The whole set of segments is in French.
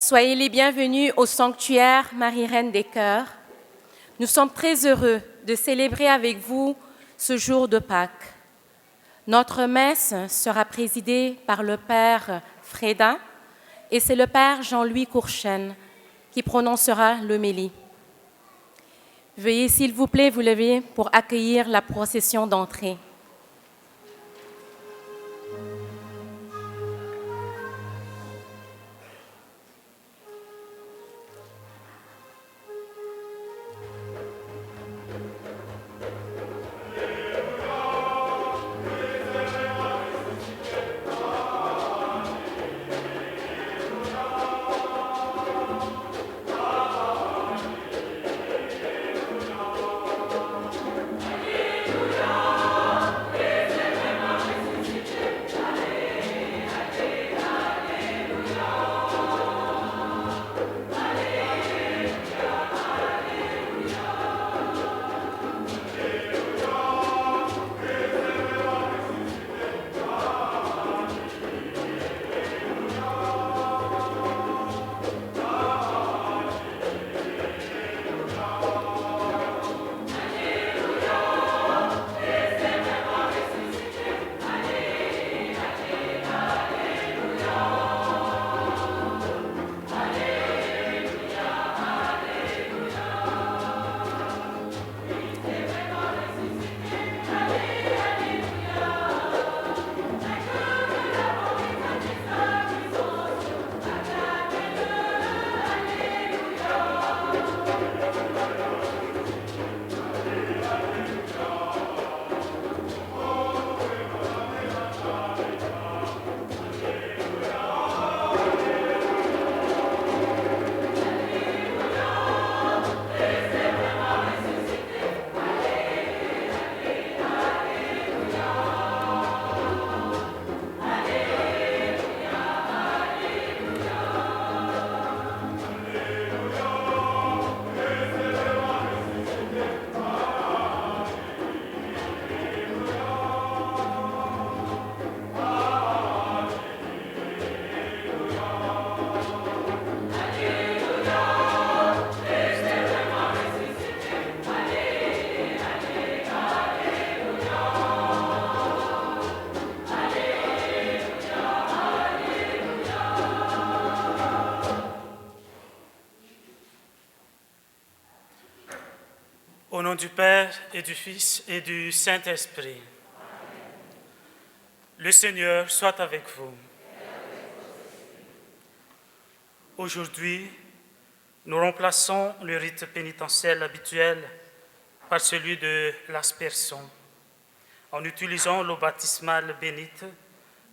Soyez les bienvenus au sanctuaire Marie-Reine des Cœurs. Nous sommes très heureux de célébrer avec vous ce jour de Pâques. Notre messe sera présidée par le Père Fréda et c'est le Père Jean-Louis Courchaine qui prononcera l'homélie. Veuillez s'il vous plaît vous lever pour accueillir la procession d'entrée. Au nom du Père et du Fils et du Saint-Esprit. Le Seigneur soit avec vous. Aujourd'hui, nous remplaçons le rite pénitentiel habituel par celui de l'aspersion, en utilisant l'eau baptismale bénite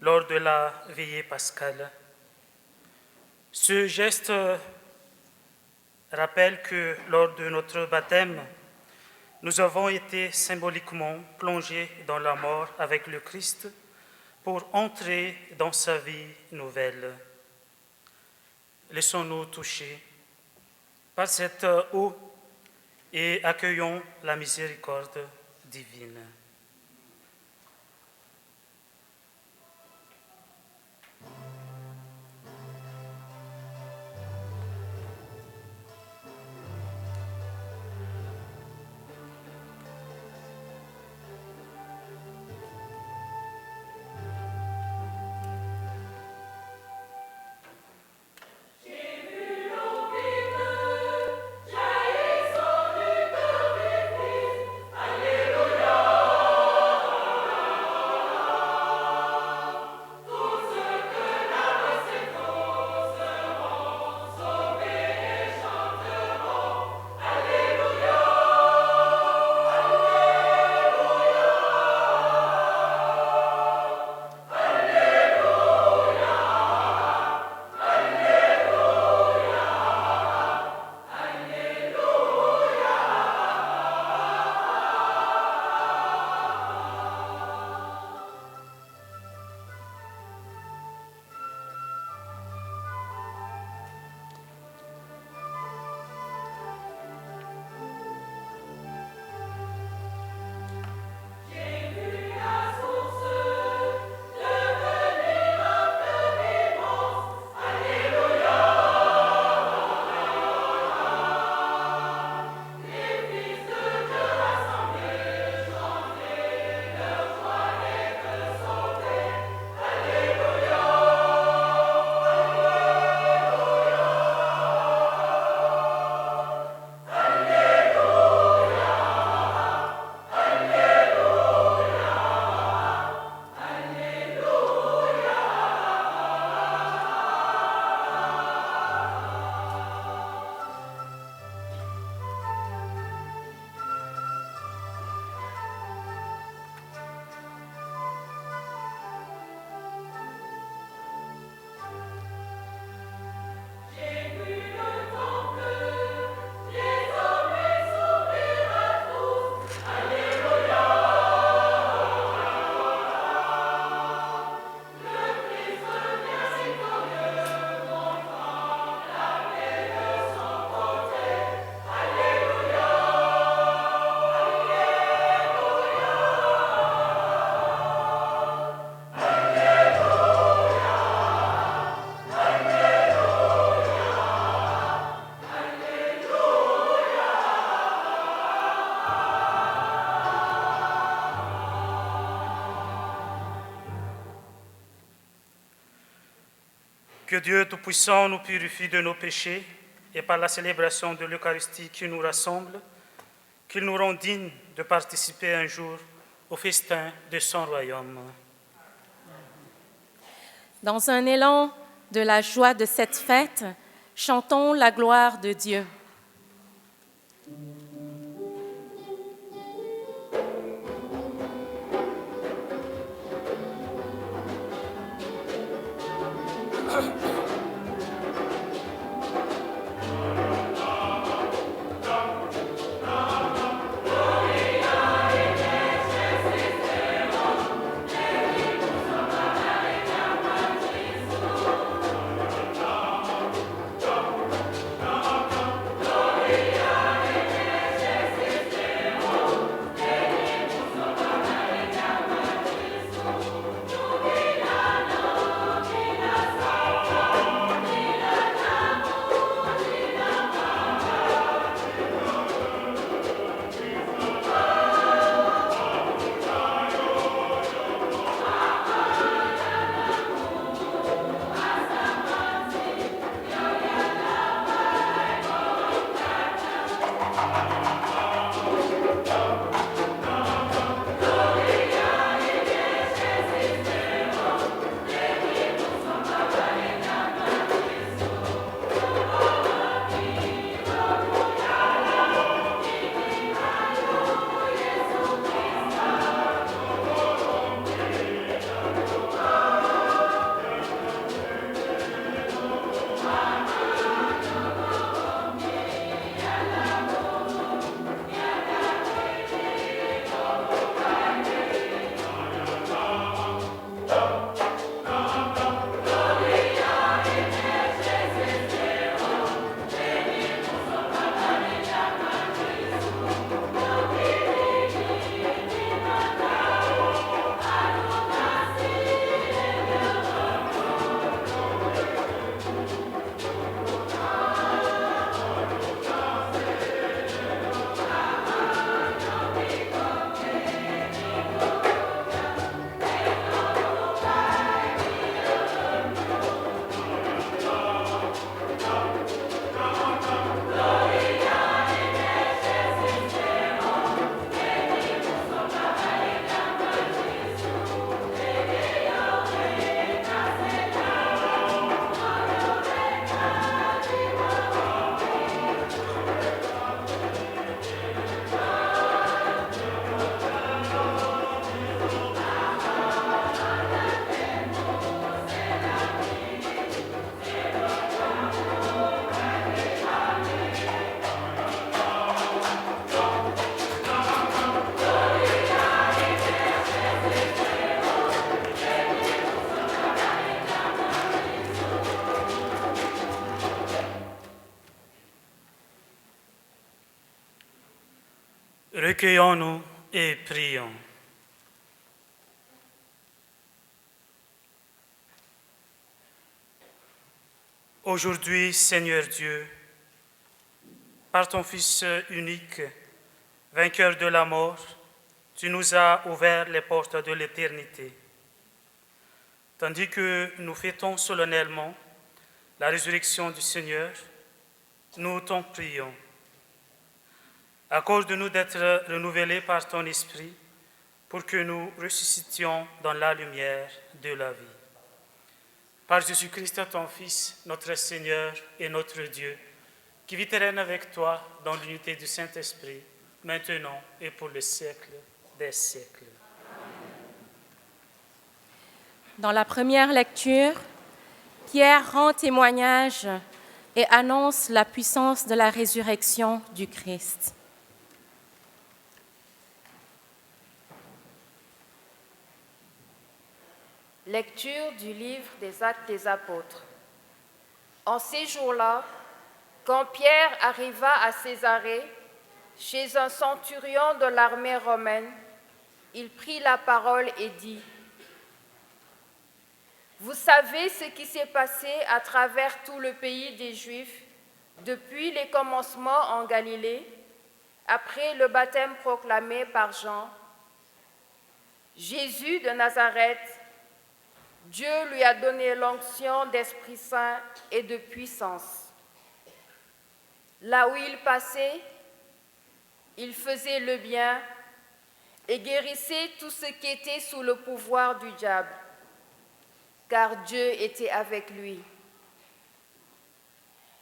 lors de la veillée pascale. Ce geste rappelle que lors de notre baptême, nous avons été symboliquement plongés dans la mort avec le Christ pour entrer dans sa vie nouvelle. Laissons-nous toucher par cette eau et accueillons la miséricorde divine. Alléluia. Que Dieu Tout-Puissant nous purifie de nos péchés et par la célébration de l'Eucharistie qui nous rassemble, qu'il nous rende dignes de participer un jour au festin de son royaume. Dans un élan de la joie de cette fête, chantons la gloire de Dieu. Recueillons-nous et prions. Aujourd'hui, Seigneur Dieu, par ton Fils unique, vainqueur de la mort, tu nous as ouvert les portes de l'éternité. Tandis que nous fêtons solennellement la résurrection du Seigneur, nous t'en prions. Accorde-nous d'être renouvelés par ton Esprit pour que nous ressuscitions dans la lumière de la vie. Par Jésus-Christ, ton Fils, notre Seigneur et notre Dieu, qui vit et règne avec toi dans l'unité du Saint-Esprit, maintenant et pour le siècle des siècles. Dans la première lecture, Pierre rend témoignage et annonce la puissance de la résurrection du Christ. Lecture du livre des Actes des Apôtres. En ces jours-là, quand Pierre arriva à Césarée, chez un centurion de l'armée romaine, il prit la parole et dit : « Vous savez ce qui s'est passé à travers tout le pays des Juifs depuis les commencements en Galilée, après le baptême proclamé par Jean. Jésus de Nazareth, Dieu lui a donné l'onction d'Esprit Saint et de puissance. Là où il passait, il faisait le bien et guérissait tout ce qui était sous le pouvoir du diable, car Dieu était avec lui.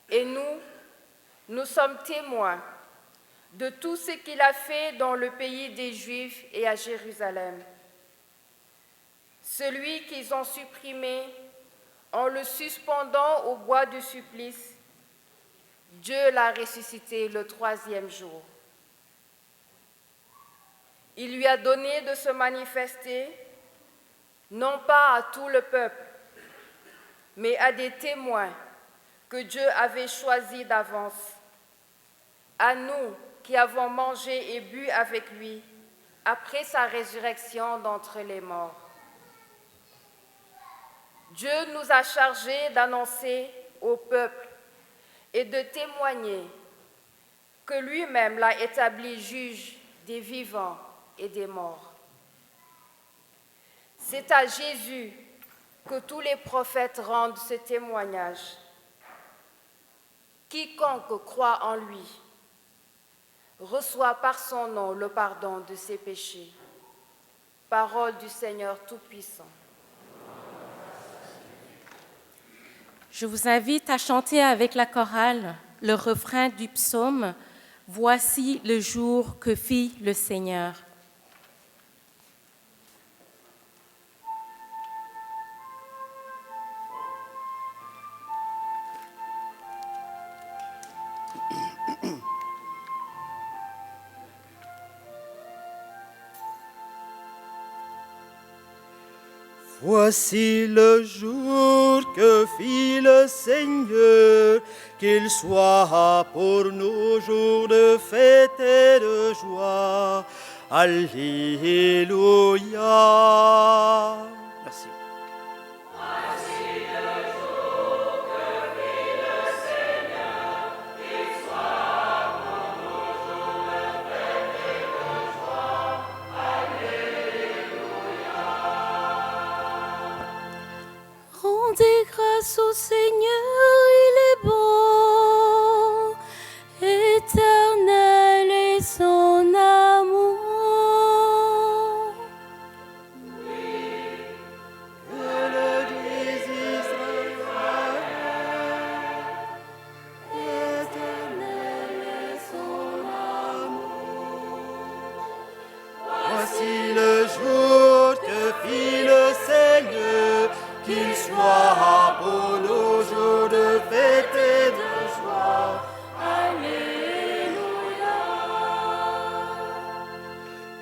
Et nous sommes témoins de tout ce qu'il a fait dans le pays des Juifs et à Jérusalem. Celui qu'ils ont supprimé en le suspendant au bois du supplice, Dieu l'a ressuscité le 3e jour. Il lui a donné de se manifester, non pas à tout le peuple, mais à des témoins que Dieu avait choisis d'avance, à nous qui avons mangé et bu avec lui après sa résurrection d'entre les morts. Dieu nous a chargés d'annoncer au peuple et de témoigner que lui-même l'a établi juge des vivants et des morts. C'est à Jésus que tous les prophètes rendent ce témoignage. Quiconque croit en lui reçoit par son nom le pardon de ses péchés. Parole du Seigneur Tout-Puissant. Je vous invite à chanter avec la chorale le refrain du psaume « Voici le jour que fit le Seigneur ». Voici le jour que fit le Seigneur, qu'il soit pour nous jour de fête et de joie. Alléluia. Merci. Rendez grâce au Seigneur, il est bon, éternel est son amour. Que le dise Israël, Éternel est son amour. voici le jour que fit le Seigneur, qu'il soit pour nous jour de fête et de joie. Alléluia.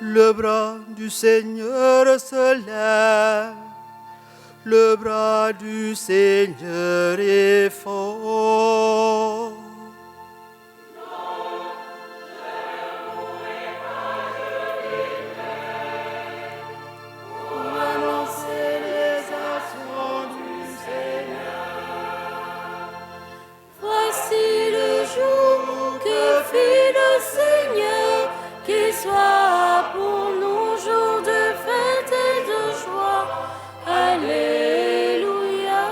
Le bras du Seigneur se lève, le bras du Seigneur est fort. Pour annoncer les actions du Seigneur. Voici le jour que fit le Seigneur, qu'il soit pour nous jour de fête et de joie. Alléluia.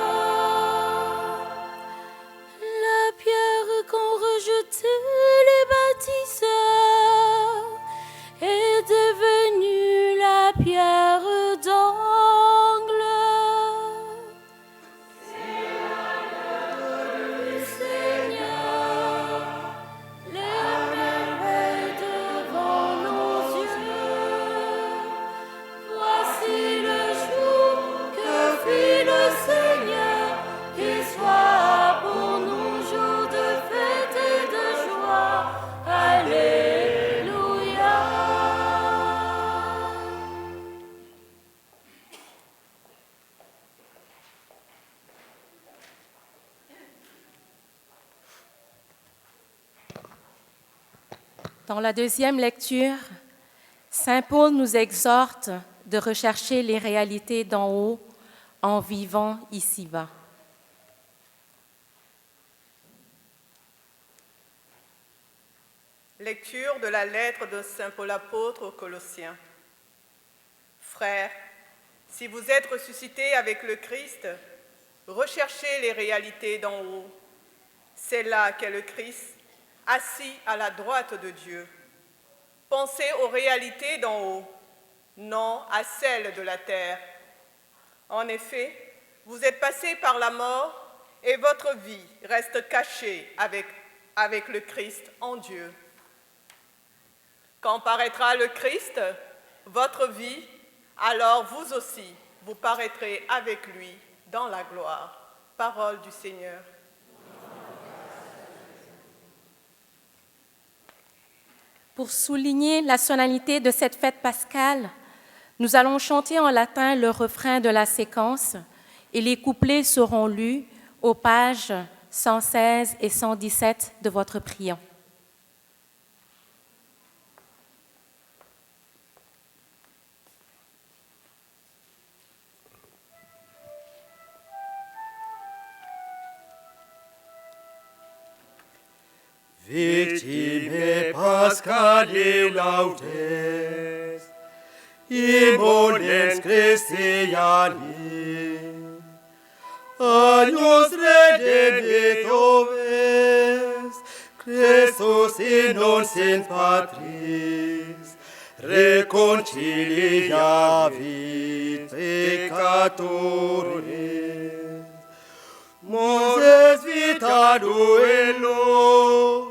La pierre qu'ont rejetée les bâtisseurs est devenue la pierre d'angle. Seigneur, les merveilles devant nos yeux. Voici le jour que fit le Seigneur, qu'il soit pour nous jour de fête et de joie. Alléluia. Dans la deuxième lecture, Saint Paul nous exhorte de rechercher les réalités d'en haut en vivant ici-bas. Lecture de la lettre de Saint Paul apôtre aux Colossiens. Frères, Si vous êtes ressuscité avec le Christ, recherchez les réalités d'en haut. C'est là qu'est le Christ, assis à la droite de Dieu. Pensez aux réalités d'en haut, non à celles de la terre. En effet, vous êtes passé par la mort et votre vie reste cachée avec le Christ en Dieu. Quand paraîtra le Christ, votre vie, alors vous aussi, vous paraîtrez avec lui dans la gloire. Parole du Seigneur. Pour souligner la solennité de cette fête pascale, nous allons chanter en latin le refrain de la séquence et les couplets seront lus aux pages 116 et 117 de votre priant. Victime Pascali laudes, immolens Christiani, agnus redempitoris, Christus in nos in Patris, reconciliavit peccatoris. Moses vita duello,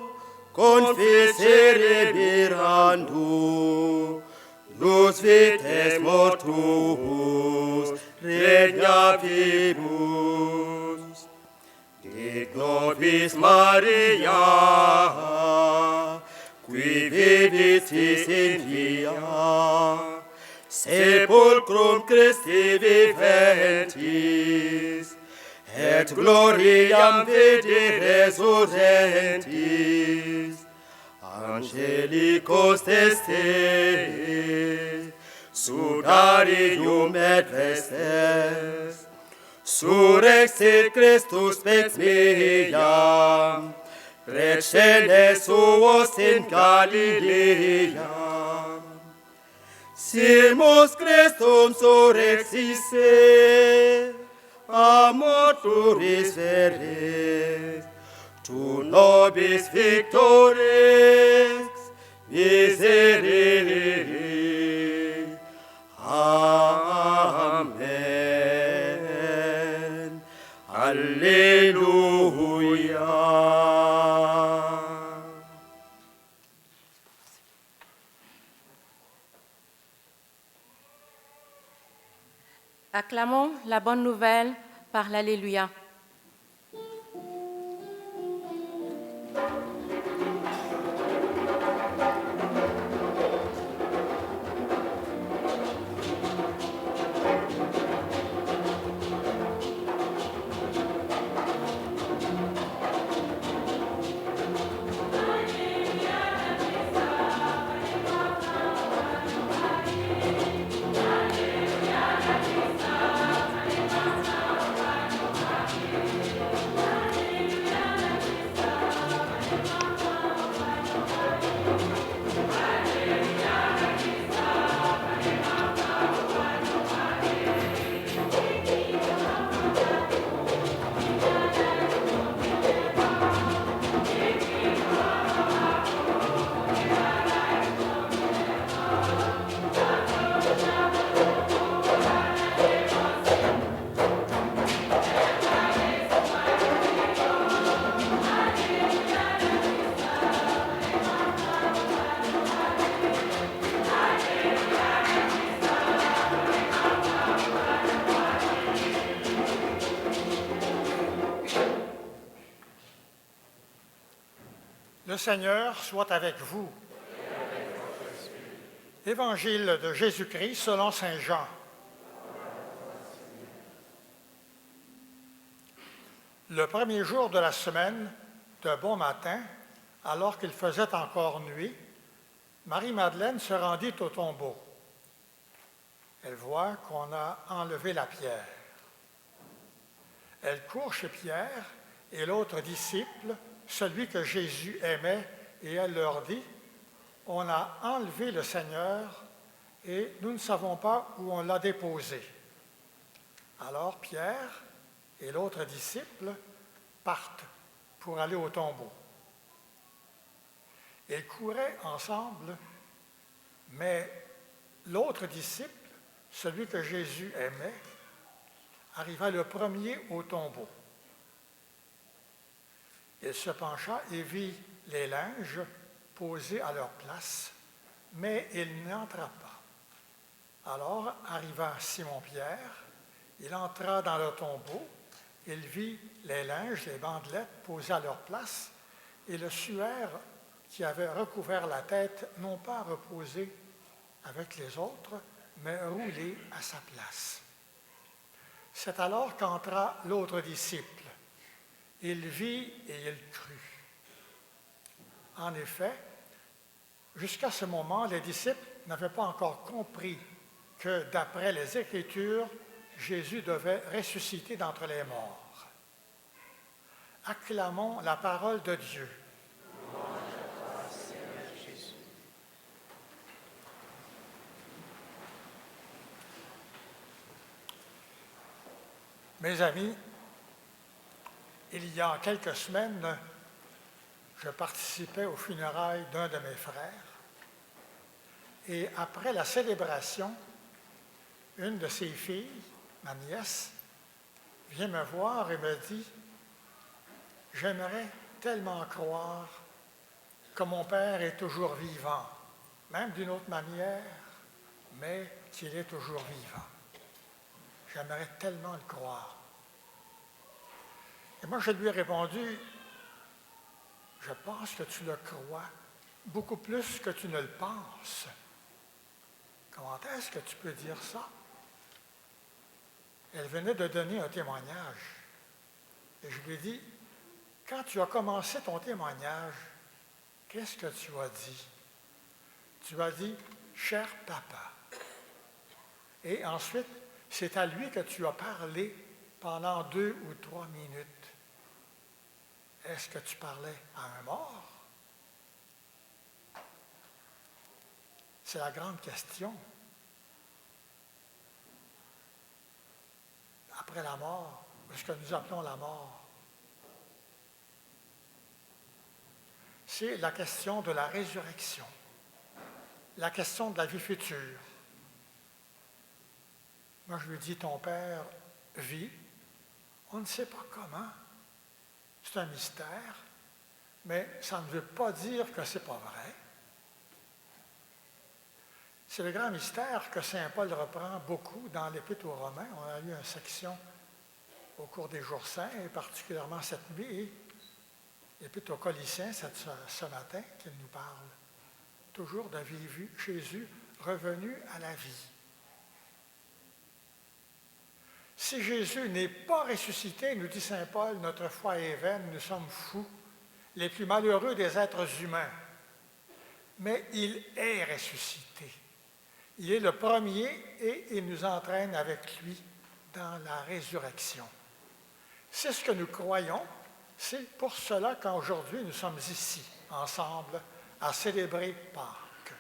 confessere mirando, lus vites mortuus regnabimus. De nobis Maria, qui vivitis in via, sepulcrum Christi viventis, et gloriam vidi resurrentis, angelicos testes, sudarium et vestes, surrexit Christus pex meam, precede suos in Galilea. Simus Christum surrexisse, a mortuis veris, tu nobis victorex miserere. Amen. Alleluia. Acclamons la bonne nouvelle par l'Alléluia. Le Seigneur soit avec vous. Évangile de Jésus-Christ selon saint Jean. Le premier jour de la semaine, de bon matin, alors qu'il faisait encore nuit, Marie-Madeleine se rendit au tombeau. Elle voit qu'on a enlevé la pierre. Elle court chez Pierre et l'autre disciple, celui que Jésus aimait, et elle leur dit, « On a enlevé le Seigneur et nous ne savons pas où on l'a déposé. » Alors Pierre et l'autre disciple partent pour aller au tombeau. Ils couraient ensemble, mais l'autre disciple, celui que Jésus aimait, arriva le premier au tombeau. Il se pencha et vit les linges posés à leur place, mais il n'entra pas. Alors arriva Simon-Pierre, il entra dans le tombeau, il vit les linges, les bandelettes posées à leur place, et le suaire qui avait recouvert la tête, non pas reposé avec les autres, mais roulé à sa place. C'est alors qu'entra l'autre disciple. Il vit et il crut. En effet, jusqu'à ce moment, les disciples n'avaient pas encore compris que, d'après les Écritures, Jésus devait ressusciter d'entre les morts. Acclamons la parole de Dieu. Mes amis, il y a quelques semaines, je participais aux funérailles d'un de mes frères et après la célébration, une de ses filles, ma nièce, vient me voir et me dit « J'aimerais tellement croire que mon père est toujours vivant, même d'une autre manière, mais qu'il est toujours vivant. J'aimerais tellement le croire. » Et moi, je lui ai répondu, « Je pense que tu le crois beaucoup plus que tu ne le penses. Comment est-ce que tu peux dire ça? » Elle venait de donner un témoignage. Et je lui ai dit, « Quand tu as commencé ton témoignage, qu'est-ce que tu as dit? Tu as dit, « Cher papa. » Et ensuite, c'est à lui que tu as parlé pendant 2 ou 3 minutes. Est-ce que tu parlais à un mort? C'est la grande question. Après la mort, ce que nous appelons la mort, c'est la question de la résurrection, la question de la vie future. Moi, je lui dis, ton père vit, on ne sait pas comment, c'est un mystère, mais ça ne veut pas dire que ce n'est pas vrai. C'est le grand mystère que saint Paul reprend beaucoup dans l'Épître aux Romains. On a eu une section au cours des jours saints, et particulièrement cette nuit, et l'Épître aux Colossiens ce matin, qu'il nous parle toujours de vivre Jésus revenu à la vie. Si Jésus n'est pas ressuscité, nous dit saint Paul, notre foi est vaine, nous sommes fous, les plus malheureux des êtres humains. Mais il est ressuscité. Il est le premier et il nous entraîne avec lui dans la résurrection. C'est ce que nous croyons. C'est pour cela qu'aujourd'hui nous sommes ici, ensemble, à célébrer Pâques,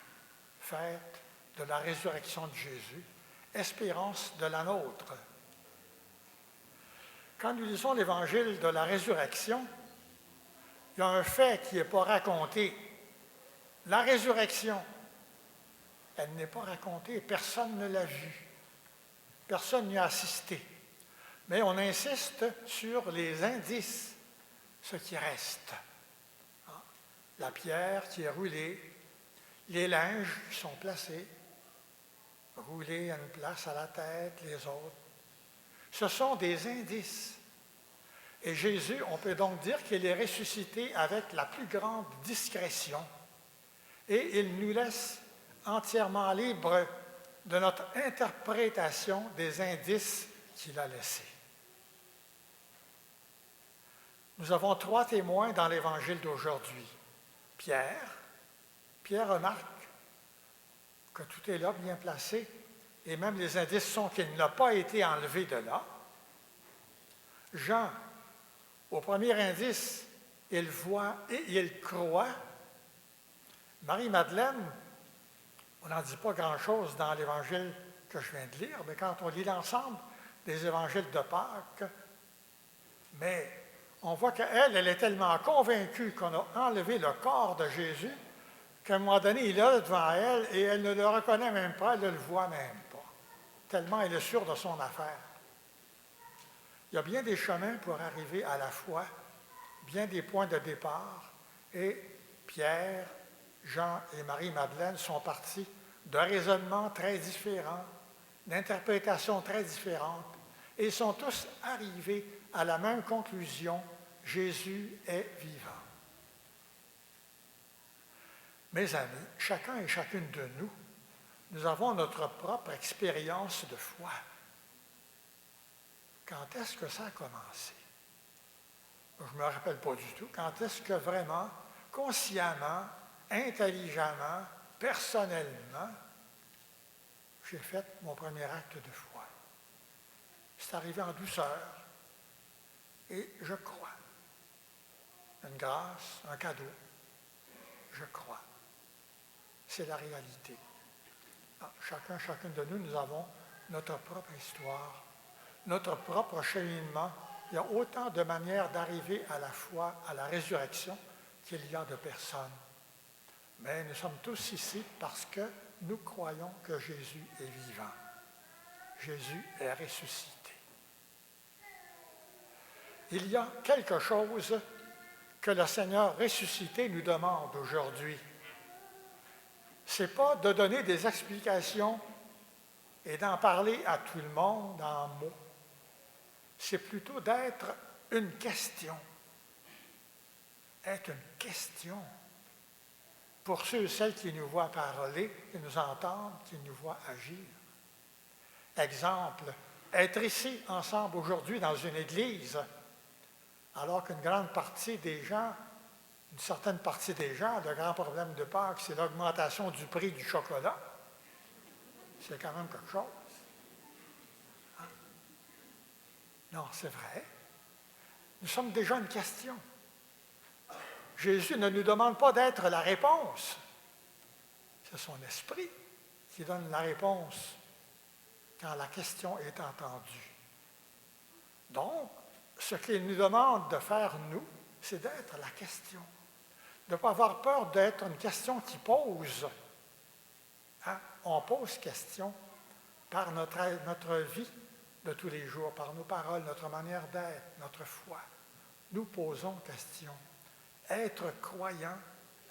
fête de la résurrection de Jésus, espérance de la nôtre. Quand nous lisons l'évangile de la résurrection, il y a un fait qui n'est pas raconté. La résurrection, elle n'est pas racontée, personne ne l'a vue, personne n'y a assisté. Mais on insiste sur les indices, ce qui reste. La pierre qui est roulée, les linges qui sont placés, roulés à une place à la tête, les autres. Ce sont des indices. Et Jésus, on peut donc dire qu'il est ressuscité avec la plus grande discrétion. Et il nous laisse entièrement libres de notre interprétation des indices qu'il a laissés. Nous avons 3 témoins dans l'Évangile d'aujourd'hui. Pierre remarque que tout est là, bien placé, et même les indices sont qu'il n'a pas été enlevé de là. Jean, au premier indice, il voit et il croit. Marie-Madeleine, on n'en dit pas grand-chose dans l'Évangile que je viens de lire, mais quand on lit l'ensemble des évangiles de Pâques, mais on voit qu'elle, elle est tellement convaincue qu'on a enlevé le corps de Jésus qu'à un moment donné, il est là devant elle et elle ne le reconnaît même pas, elle ne le voit même pas, tellement elle est sûre de son affaire. Il y a bien des chemins pour arriver à la foi, bien des points de départ, et Pierre, Jean et Marie-Madeleine sont partis de raisonnements très différents, d'interprétations très différentes, et ils sont tous arrivés à la même conclusion: Jésus est vivant. Mes amis, chacun et chacune de nous, nous avons notre propre expérience de foi. Quand est-ce que ça a commencé? Je ne me rappelle pas du tout. Quand est-ce que vraiment, consciemment, intelligemment, personnellement, j'ai fait mon premier acte de foi? C'est arrivé en douceur. Et je crois. Une grâce, un cadeau. Je crois. C'est la réalité. Chacun, chacune de nous, nous avons notre propre histoire, notre propre cheminement. Il y a autant de manières d'arriver à la foi, à la résurrection, qu'il y a de personnes. Mais nous sommes tous ici parce que nous croyons que Jésus est vivant. Jésus est ressuscité. Il y a quelque chose que le Seigneur ressuscité nous demande aujourd'hui. Ce n'est pas de donner des explications et d'en parler à tout le monde en mots. C'est plutôt d'être une question. Être une question pour ceux et celles qui nous voient parler, qui nous entendent, qui nous voient agir. Exemple, être ici ensemble aujourd'hui dans une église, alors qu'une grande partie des gens, une certaine partie des gens, le grand problème de Pâques, c'est l'augmentation du prix du chocolat. C'est quand même quelque chose. Hein? Non, c'est vrai. Nous sommes déjà une question. Jésus ne nous demande pas d'être la réponse. C'est son esprit qui donne la réponse quand la question est entendue. Donc, ce qu'il nous demande de faire, nous, c'est d'être la question. De ne pas avoir peur d'être une question qui pose. Hein? On pose question par notre vie de tous les jours, par nos paroles, notre manière d'être, notre foi. Nous posons question. Être croyant,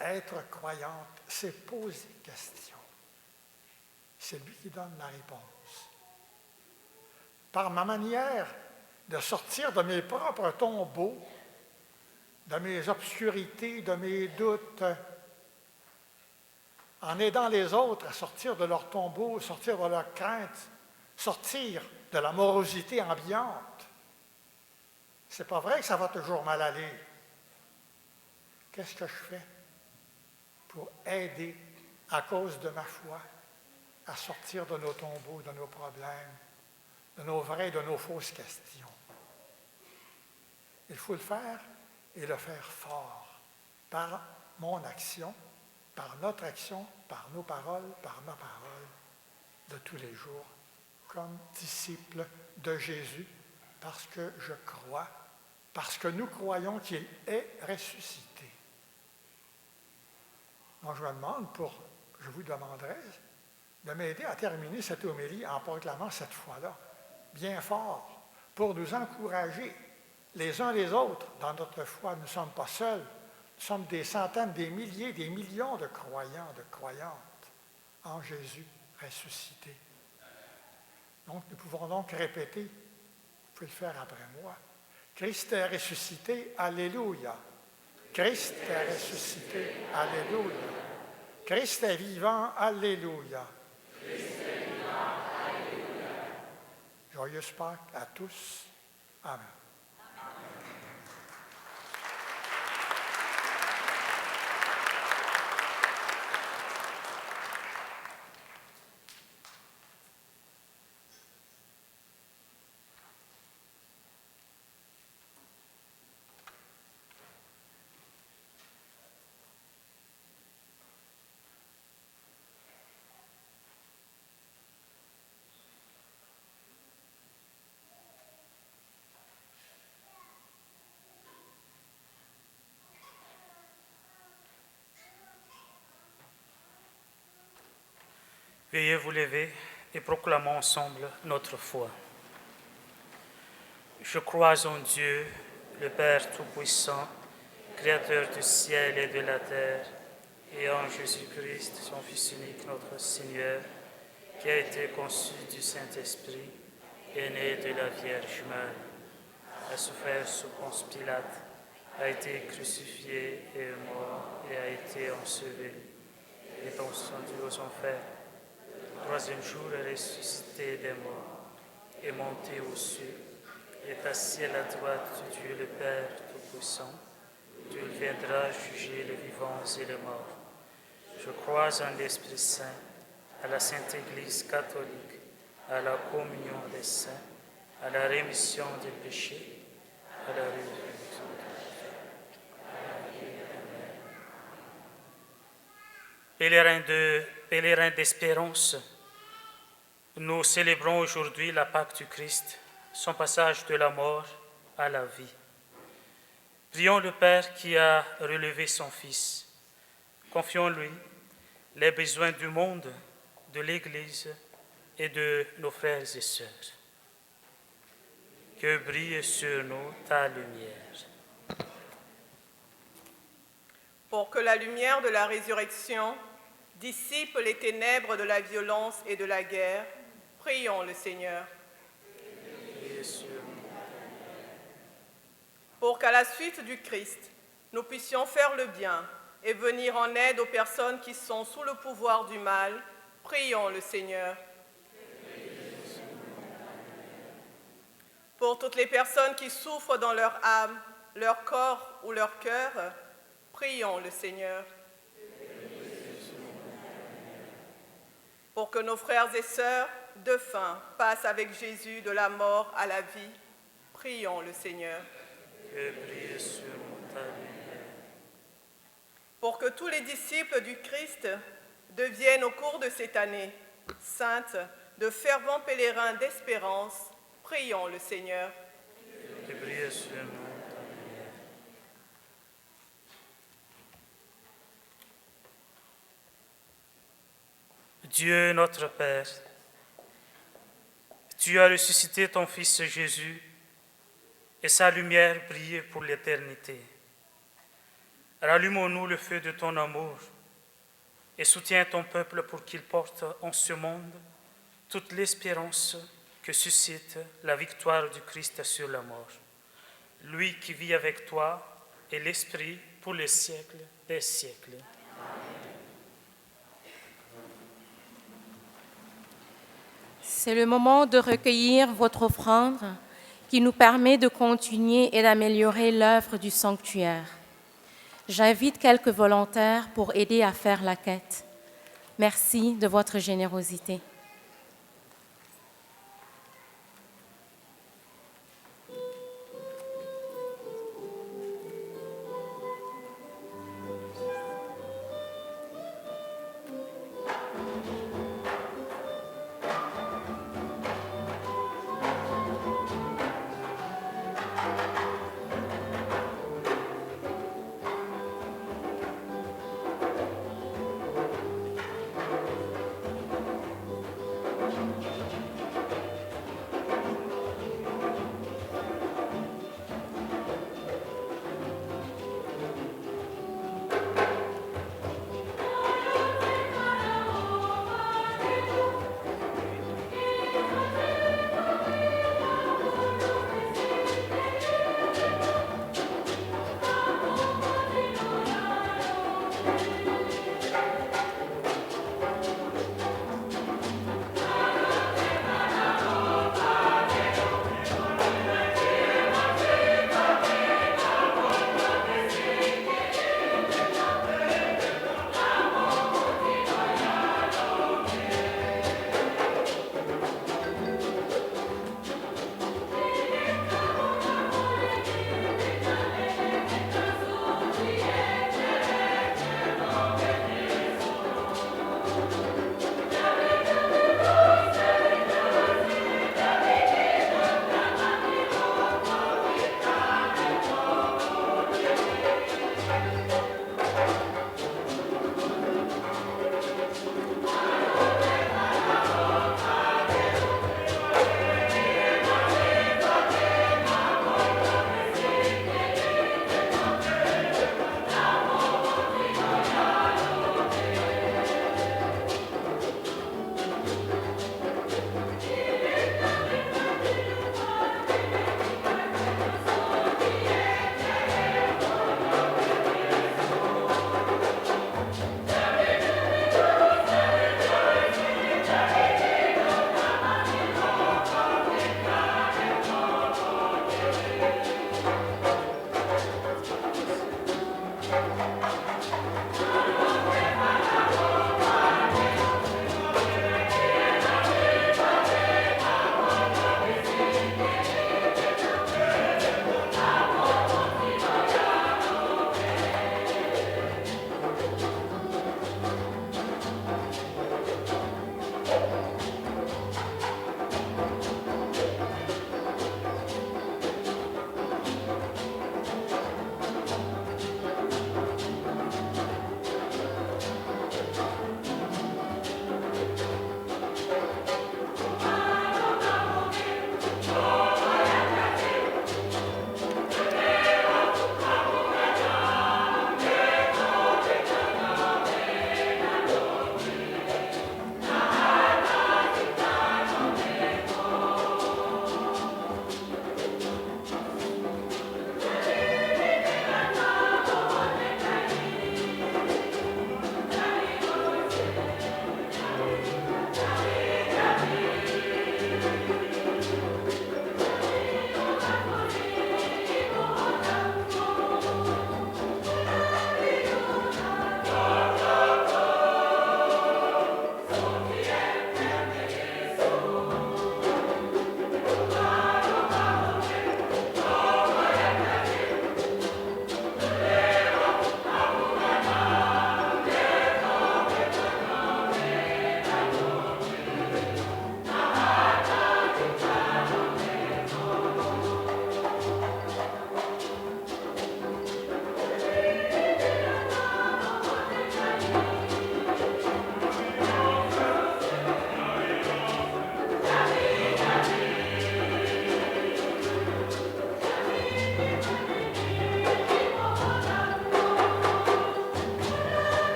être croyante, c'est poser question. C'est lui qui donne la réponse. Par ma manière de sortir de mes propres tombeaux, de mes obscurités, de mes doutes, en aidant les autres à sortir de leurs tombeaux, sortir de leurs craintes, sortir de la morosité ambiante. C'est pas vrai que ça va toujours mal aller. Qu'est-ce que je fais pour aider, à cause de ma foi, à sortir de nos tombeaux, de nos problèmes, de nos vraies, de nos fausses questions? Il faut le faire et le faire fort, par mon action, par notre action, par nos paroles, par ma parole, de tous les jours, comme disciples de Jésus, parce que je crois, parce que nous croyons qu'il est ressuscité. Moi, je vous demanderai de m'aider à terminer cette homélie en proclamant cette foi-là, bien fort, pour nous encourager les uns les autres dans notre foi. Nous ne sommes pas seuls, nous sommes des centaines, des milliers, des millions de croyants, de croyantes en Jésus ressuscité. Donc, nous pouvons donc répéter, vous pouvez le faire après moi: Christ est ressuscité, Alléluia. Christ est ressuscité, Alléluia. Christ est vivant, Alléluia. Christ est vivant, Alléluia. Joyeuse Pâques à tous. Amen. Veuillez vous lever et proclamons ensemble notre foi. Je crois en Dieu, le Père Tout-Puissant, Créateur du ciel et de la terre, et en Jésus-Christ, son Fils unique, notre Seigneur, qui a été conçu du Saint-Esprit, est né de la Vierge Marie, a souffert sous Ponce Pilate, a été crucifié et mort et a été enseveli, est descendu aux enfers. Le troisième jour est ressuscité des morts, est monté aux cieux, est assis à la droite de Dieu le Père Tout-Puissant. Dieu viendra juger les vivants et les morts. Je crois en l'Esprit Saint, à la Sainte Église catholique, à la communion des saints, à la rémission des péchés, à la résurrection des pèlerins d'espérance, nous célébrons aujourd'hui la Pâque du Christ, son passage de la mort à la vie. Prions le Père qui a relevé son Fils. Confions-lui les besoins du monde, de l'Église et de nos frères et sœurs. Que brille sur nous ta lumière. Pour que la lumière de la résurrection dissipe les ténèbres de la violence et de la guerre, prions le Seigneur. Pour qu'à la suite du Christ, nous puissions faire le bien et venir en aide aux personnes qui sont sous le pouvoir du mal, prions le Seigneur. Pour toutes les personnes qui souffrent dans leur âme, leur corps ou leur cœur, prions le Seigneur. Pour que nos frères et sœurs défunts passent avec Jésus de la mort à la vie, prions le Seigneur. Que brille sur nous ta lumière. Pour que tous les disciples du Christ deviennent au cours de cette année sainte de fervents pèlerins d'espérance, prions le Seigneur. Que brille sur nous ta lumière. Dieu notre Père, tu as ressuscité ton Fils Jésus et sa lumière brille pour l'éternité. Rallumons-nous le feu de ton amour et soutiens ton peuple pour qu'il porte en ce monde toute l'espérance que suscite la victoire du Christ sur la mort. Lui qui vit avec toi et l'Esprit pour les siècles des siècles. C'est le moment de recueillir votre offrande qui nous permet de continuer et d'améliorer l'œuvre du sanctuaire. J'invite quelques volontaires pour aider à faire la quête. Merci de votre générosité.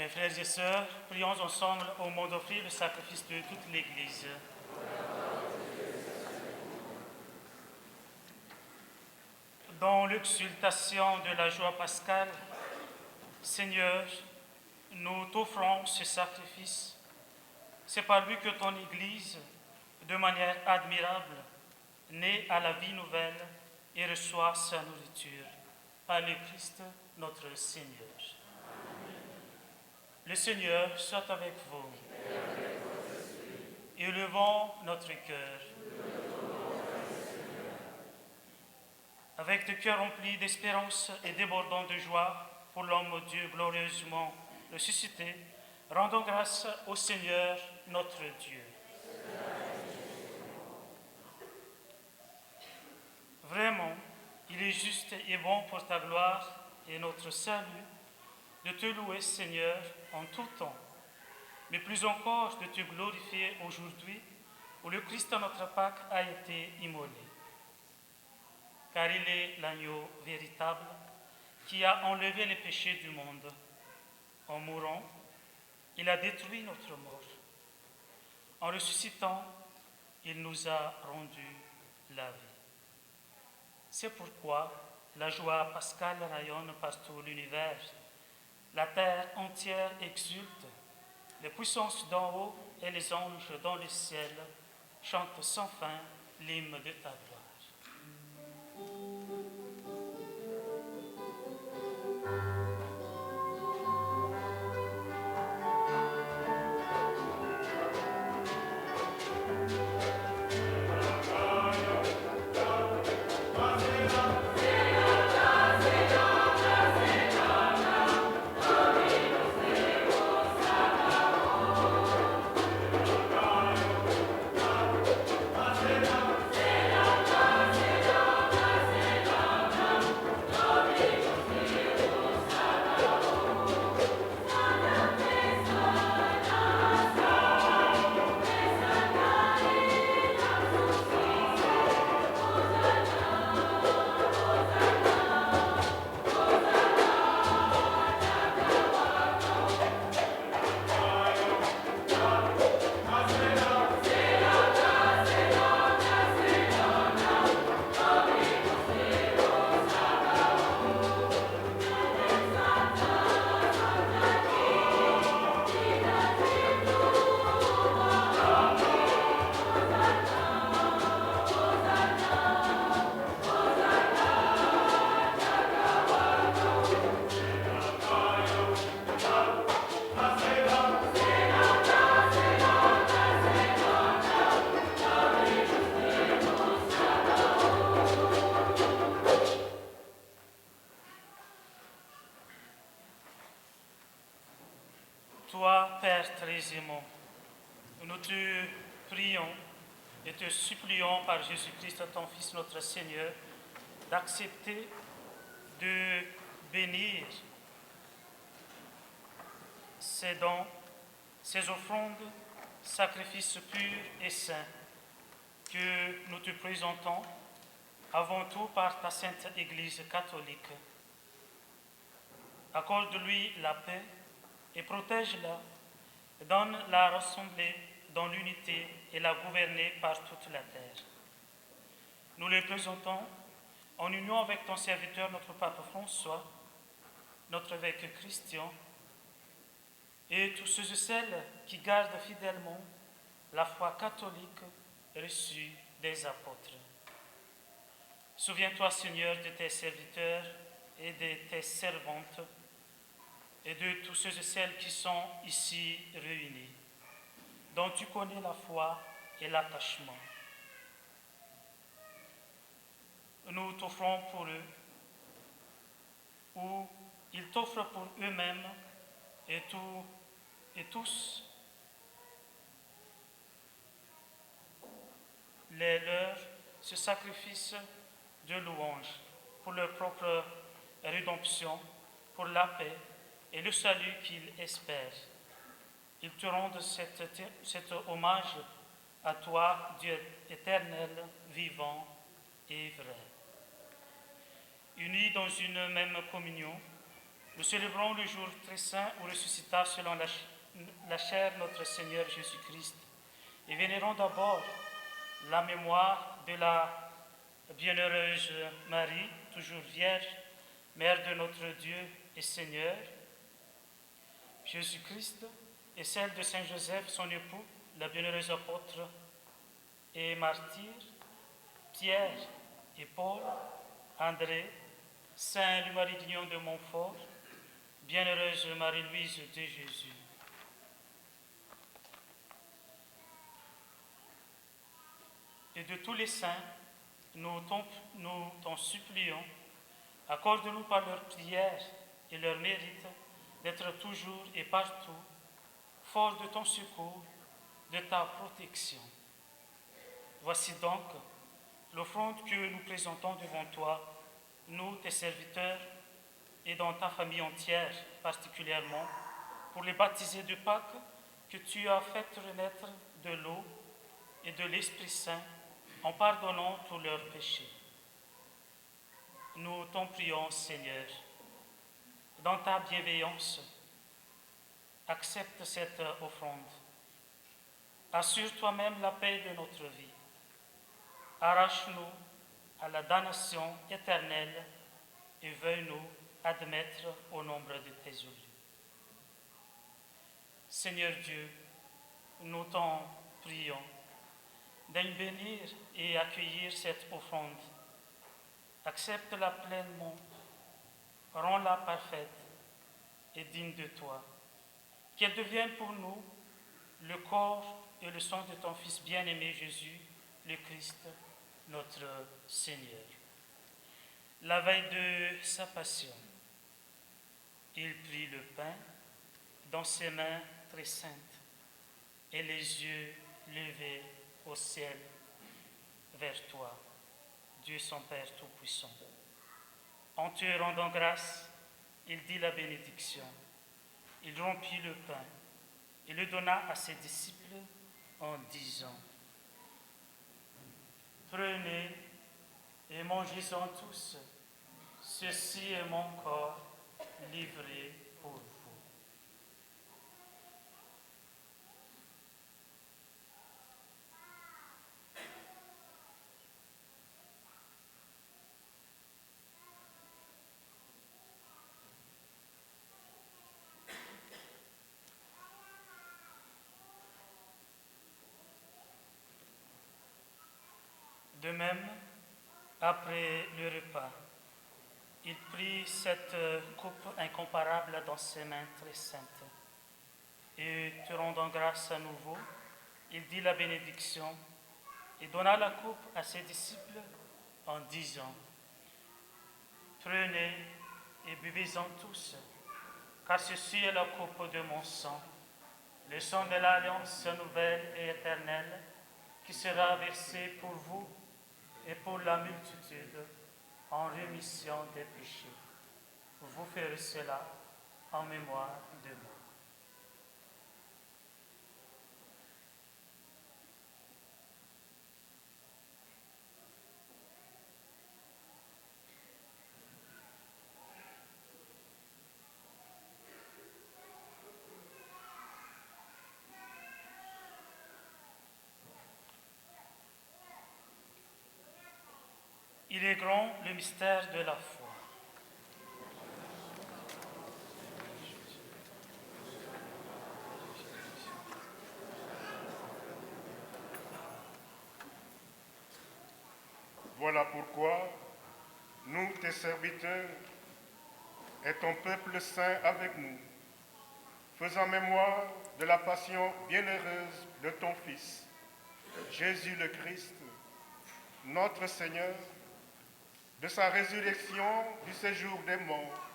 Mes frères et sœurs, prions ensemble au moment d'offrir le sacrifice de toute l'Église. Dans l'exultation de la joie pascale, Seigneur, nous t'offrons ce sacrifice. C'est par lui que ton Église, de manière admirable, naît à la vie nouvelle et reçoit sa nourriture. Par le Christ, notre Seigneur. Le Seigneur soit avec vous. Élevons notre cœur. Avec des cœurs remplis d'espérance et débordant de joie pour l'homme Dieu glorieusement ressuscité, rendons grâce au Seigneur notre Dieu. Vraiment, il est juste et bon pour ta gloire et notre salut de te louer, Seigneur, en tout temps, mais plus encore de te glorifier aujourd'hui où le Christ, notre Pâque, a été immolé. Car il est l'agneau véritable qui a enlevé les péchés du monde. En mourant, il a détruit notre mort. En ressuscitant, il nous a rendu la vie. C'est pourquoi la joie pascale rayonne par tout l'univers. La terre entière exulte, les puissances d'en haut et les anges dans le ciel chantent sans fin l'hymne de ta gloire. Toi, Père très aimant, nous te prions et te supplions par Jésus-Christ, ton Fils, notre Seigneur, d'accepter de bénir ces dons, ces offrandes, sacrifices purs et saints que nous te présentons avant tout par ta sainte Église catholique. Accorde-lui la paix et protège-la, donne-la rassembler dans l'unité et la gouverner par toute la terre. Nous les présentons en union avec ton serviteur, notre Pape François, notre évêque Christian, et tous ceux et celles qui gardent fidèlement la foi catholique reçue des apôtres. Souviens-toi, Seigneur, de tes serviteurs et de tes servantes, et de tous ceux et celles qui sont ici réunis, dont tu connais la foi et l'attachement. Nous t'offrons pour eux, ou ils t'offrent pour eux-mêmes, et tous les leurs ce sacrifice de louange pour leur propre rédemption, pour la paix et le salut qu'ils espèrent. Ils te rendent cet hommage à toi, Dieu éternel, vivant et vrai. Unis dans une même communion, Nous célébrons le jour très saint où ressuscita selon la chair notre Seigneur Jésus-Christ et vénérons d'abord la mémoire de la bienheureuse Marie, toujours vierge, Mère de notre Dieu et Seigneur, Jésus-Christ, et celle de Saint Joseph, son époux, la bienheureuse apôtre et martyr, Pierre et Paul, André, Saint Louis-Marie de Montfort, bienheureuse Marie-Louise de Jésus. Et de tous les saints, nous t'en supplions, accorde-nous par leurs prières et leurs mérites d'être toujours et partout fort de ton secours, de ta protection. Voici donc l'offrande que nous présentons devant toi, nous, tes serviteurs, et dans ta famille entière particulièrement, pour les baptisés de Pâques que tu as fait renaître de l'eau et de l'Esprit Saint en pardonnant tous leurs péchés. Nous t'en prions, Seigneur, dans ta bienveillance, accepte cette offrande. Assure toi-même la paix de notre vie. Arrache-nous à la damnation éternelle et veuille nous admettre au nombre de tes élus. Seigneur Dieu, nous t'en prions, daigne bénir et accueillir cette offrande. Accepte-la pleinement, rends-la parfaite et digne de toi. Qu'elle devienne pour nous le corps et le sang de ton Fils bien-aimé Jésus, le Christ, notre Seigneur. La veille de sa passion, il prit le pain dans ses mains très saintes et les yeux levés au ciel vers toi, Dieu son Père Tout-Puissant. En te rendant grâce, il dit la bénédiction. Il rompit le pain et le donna à ses disciples en disant: Prenez et mangez-en tous, ceci est mon corps livré pour vous. De même, après le repas, il prit cette coupe incomparable dans ses mains très saintes et, te rendant grâce à nouveau, il dit la bénédiction et donna la coupe à ses disciples en disant: Prenez et buvez-en tous, car ceci est la coupe de mon sang, le sang de l'alliance nouvelle et éternelle, qui sera versé pour vous et pour la multitude en rémission des péchés. Vous ferez cela en mémoire de moi. Il est grand le mystère de la foi. Voilà pourquoi nous, tes serviteurs, et ton peuple saint avec nous, faisant mémoire de la passion bienheureuse de ton Fils, Jésus le Christ, notre Seigneur, de sa résurrection du séjour des morts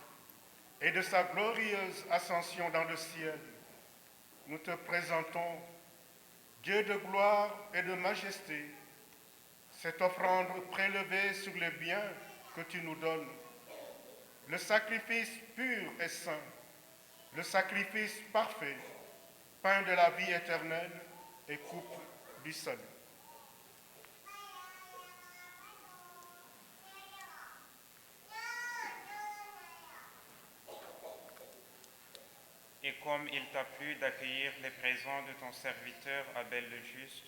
et de sa glorieuse ascension dans le ciel, nous te présentons, Dieu de gloire et de majesté, cette offrande prélevée sur les biens que tu nous donnes, le sacrifice pur et saint, le sacrifice parfait, pain de la vie éternelle et coupe du salut. comme il t'a plu d'accueillir les présents de ton serviteur Abel le juste,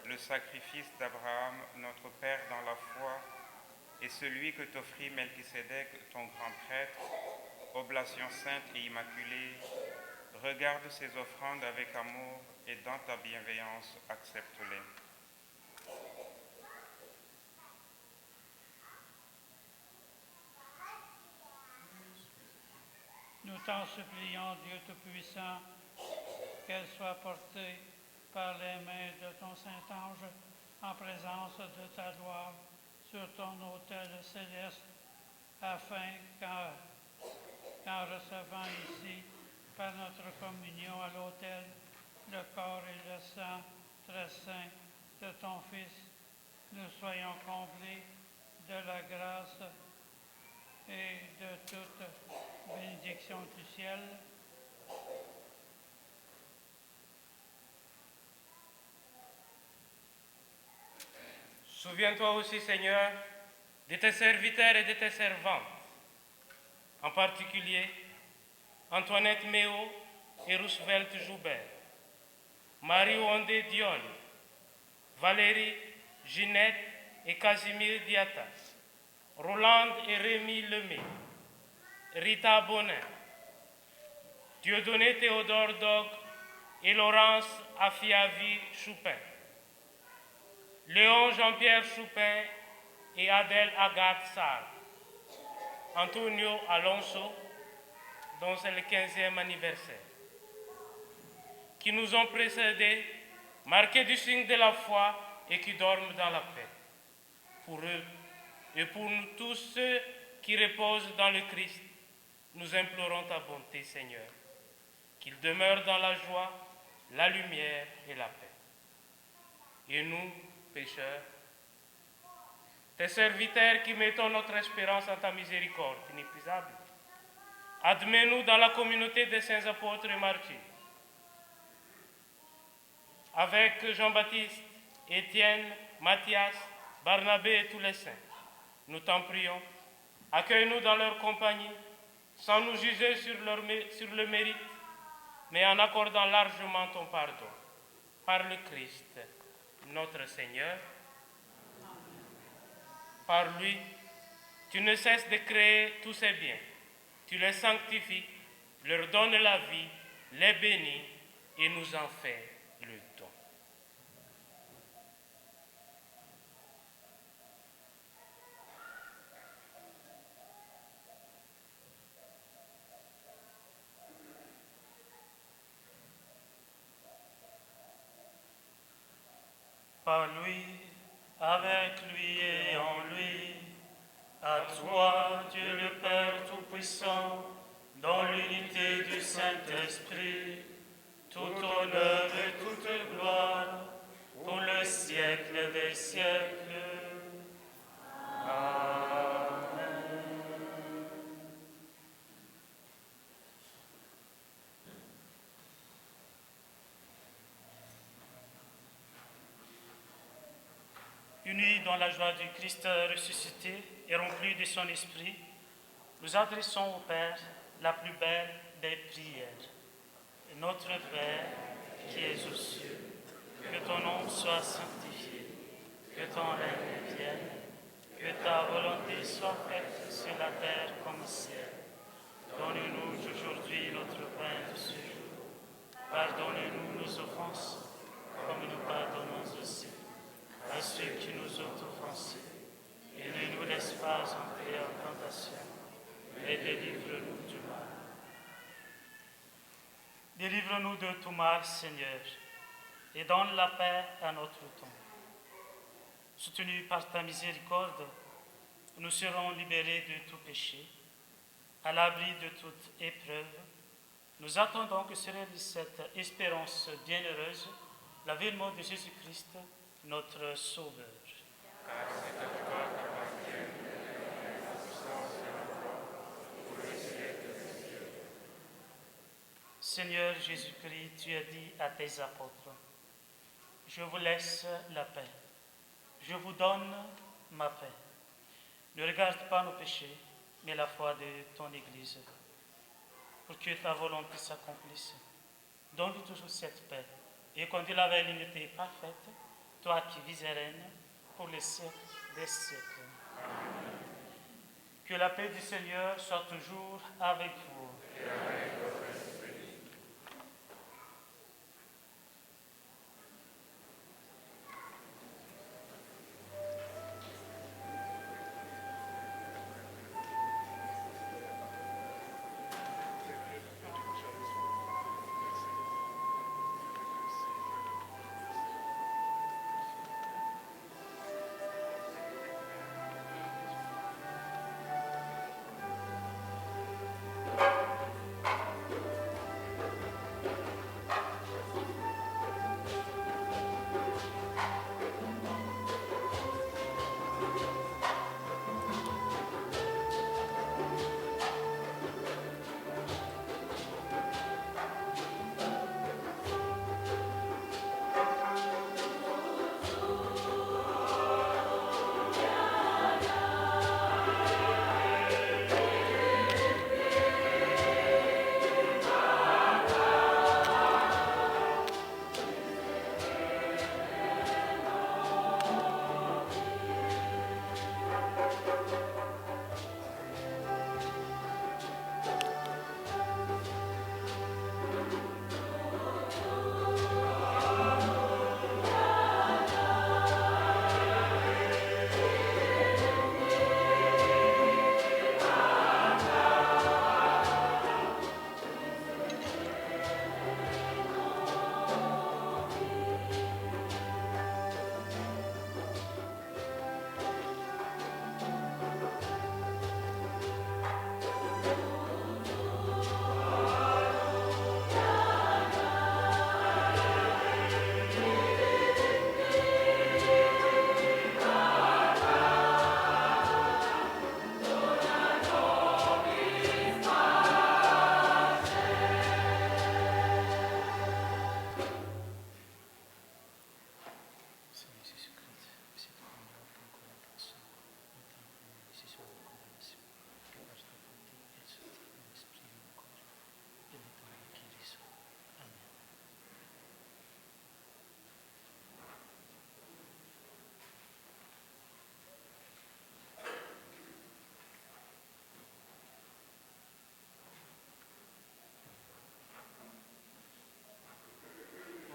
le sacrifice d'Abraham, notre Père dans la foi, et celui que t'offrit Melchisédek, ton grand prêtre, oblation sainte et immaculée, regarde ces offrandes avec amour et dans ta bienveillance, accepte-les. Nous t'en supplions, Dieu Tout-Puissant, qu'elle soit portée par les mains de ton Saint-Ange en présence de ta gloire sur ton autel céleste, afin qu'en recevant ici, par notre communion à l'autel, le corps et le sang très saint de ton Fils, nous soyons comblés de la grâce et de toute bénédiction du ciel. Souviens-toi aussi, Seigneur, de tes serviteurs et de tes servantes, en particulier Antoinette Méo et Roosevelt Joubert, Marie-Ondé Dion, Valérie, Ginette et Casimir Diatta, Roland et Rémi Lemay, Rita Bonin, Dieudonné Théodore Dog et Laurence Afiavi Choupin, Léon Jean-Pierre Choupin et Adèle Agathe Sarr, Antonio Alonso, dont c'est le 15e anniversaire, qui nous ont précédés, marqués du signe de la foi et qui dorment dans la paix. Pour eux et pour nous tous ceux qui reposent dans le Christ, nous implorons ta bonté, Seigneur, qu'ils demeurent dans la joie, la lumière et la paix. Et nous, pécheurs, tes serviteurs qui mettons notre espérance en ta miséricorde inépuisable, admets-nous dans la communauté des saints apôtres et martyrs. Avec Jean-Baptiste, Étienne, Matthias, Barnabé et tous les saints, nous t'en prions, accueille-nous dans leur compagnie, sans nous juger sur le mérite, mais en accordant largement ton pardon. Par le Christ, notre Seigneur. Par lui, tu ne cesses de créer tous ces biens. Tu les sanctifies, leur donnes la vie, les bénis et nous en fais le don. Par lui, avec lui et en lui, à toi, Dieu le Père Tout-Puissant, dans l'unité du Saint-Esprit, tout honneur et toute gloire, pour le siècle des siècles. Amen. Unis dans la joie du Christ ressuscité et remplis de son esprit, nous adressons au Père la plus belle des prières. Notre Père qui es aux cieux, que ton nom soit sanctifié, que ton règne vienne, que ta volonté soit faite sur la terre comme au ciel. Donne-nous aujourd'hui notre pain de ce jour. Pardonne-nous nos offenses, comme nous pardonnons aussi à ceux qui nous ont offensés, et ne nous laisse pas entrer en tentation, mais délivre-nous du mal. Délivre-nous de tout mal, Seigneur, et donne la paix à notre temps. Soutenus par ta miséricorde, nous serons libérés de tout péché, à l'abri de toute épreuve. Nous attendons que se réalise cette espérance bienheureuse, l'avènement de Jésus-Christ, notre Sauveur. Car c'est à toi qu'appartiennent la puissance et la gloire pour les siècles des siècles. Seigneur Jésus-Christ, tu as dit à tes apôtres, « Je vous laisse la paix, je vous donne ma paix. Ne regarde pas nos péchés, mais la foi de ton Église. pour que ta volonté s'accomplisse. Donne-nous toujours cette paix et conduis-la vers l'unité parfaite, toi qui vis et règnes pour les siècles des siècles. Que la paix du Seigneur soit toujours avec vous. Et avec votre esprit.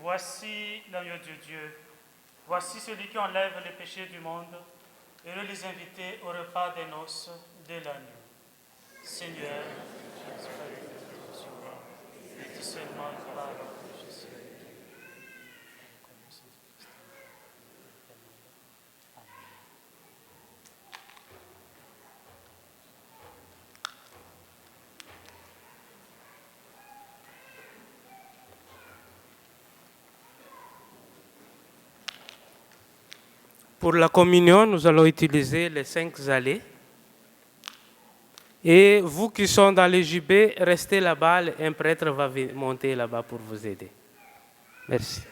Voici l'agneau de Dieu. Voici celui qui enlève les péchés du monde. Heureux les invités au repas des noces de l'agneau. Seigneur, je suis pas digne de recevoir, mais dis seulement une parole que je serai. Pour la communion, nous allons utiliser les 5 allées. Et vous qui sont dans les jubés, restez là-bas. Un prêtre va monter là-bas pour vous aider. Merci.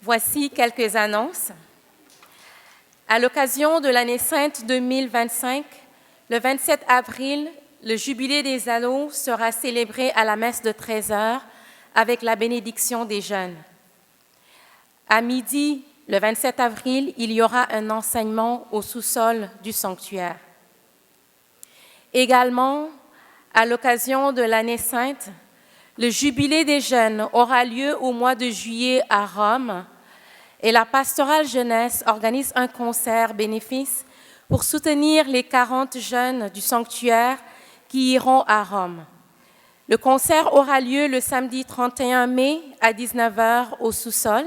Voici quelques annonces. À l'occasion de l'année sainte 2025, le 27 avril, le Jubilé des Anneaux sera célébré à la messe de 13h avec la bénédiction des jeunes. À midi, le 27 avril, il y aura un enseignement au sous-sol du sanctuaire. Également, à l'occasion de l'année sainte, le Jubilé des jeunes aura lieu au mois de juillet à Rome et la pastorale jeunesse organise un concert bénéfice pour soutenir les 40 jeunes du sanctuaire qui iront à Rome. Le concert aura lieu le samedi 31 mai à 19h au sous-sol.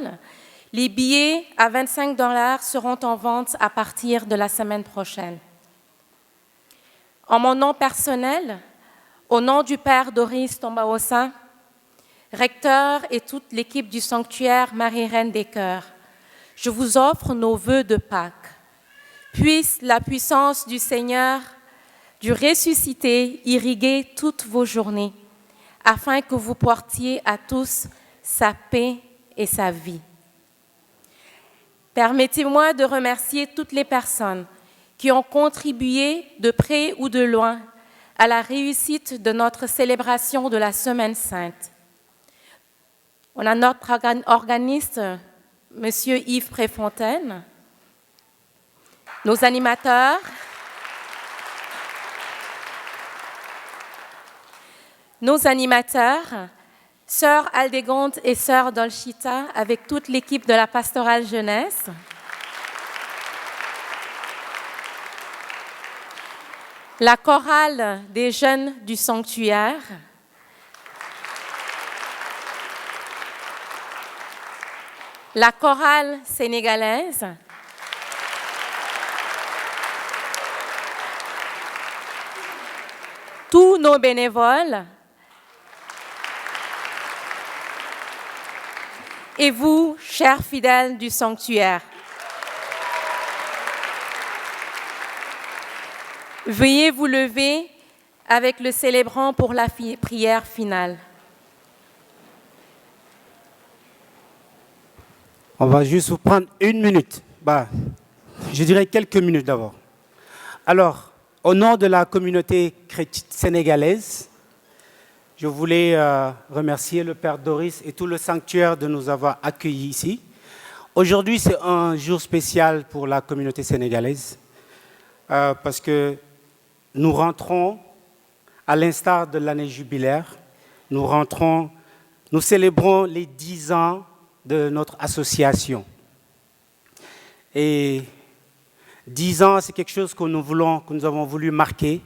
Les billets à 25 $ seront en vente à partir de la semaine prochaine. En mon nom personnel, au nom du Père Doris Tombaosa, recteur et toute l'équipe du sanctuaire Marie-Reine des Cœurs, je vous offre nos vœux de Pâques. Puisse la puissance du Seigneur, du ressuscité, irriguer toutes vos journées, afin que vous portiez à tous sa paix et sa vie. Permettez-moi de remercier toutes les personnes qui ont contribué de près ou de loin à la réussite de notre célébration de la Semaine Sainte. On a notre organiste, M. Yves Préfontaine, nos animateurs, Sœur Aldégonde et Sœur Dolchita, avec toute l'équipe de la pastorale jeunesse. La chorale des jeunes du sanctuaire. La chorale sénégalaise. Tous nos bénévoles. Et vous, chers fidèles du sanctuaire. Veuillez vous lever avec le célébrant pour la prière finale. On va juste vous prendre une minute. Je dirais quelques minutes d'abord. Alors, au nom de la communauté chrétienne sénégalaise, je voulais remercier le Père Doris et tout le sanctuaire de nous avoir accueillis ici. Aujourd'hui, c'est un jour spécial pour la communauté sénégalaise parce que nous rentrons, à l'instar de l'année jubilaire, nous célébrons les 10 ans de notre association. Et 10 ans, c'est quelque chose que nous avons voulu marquer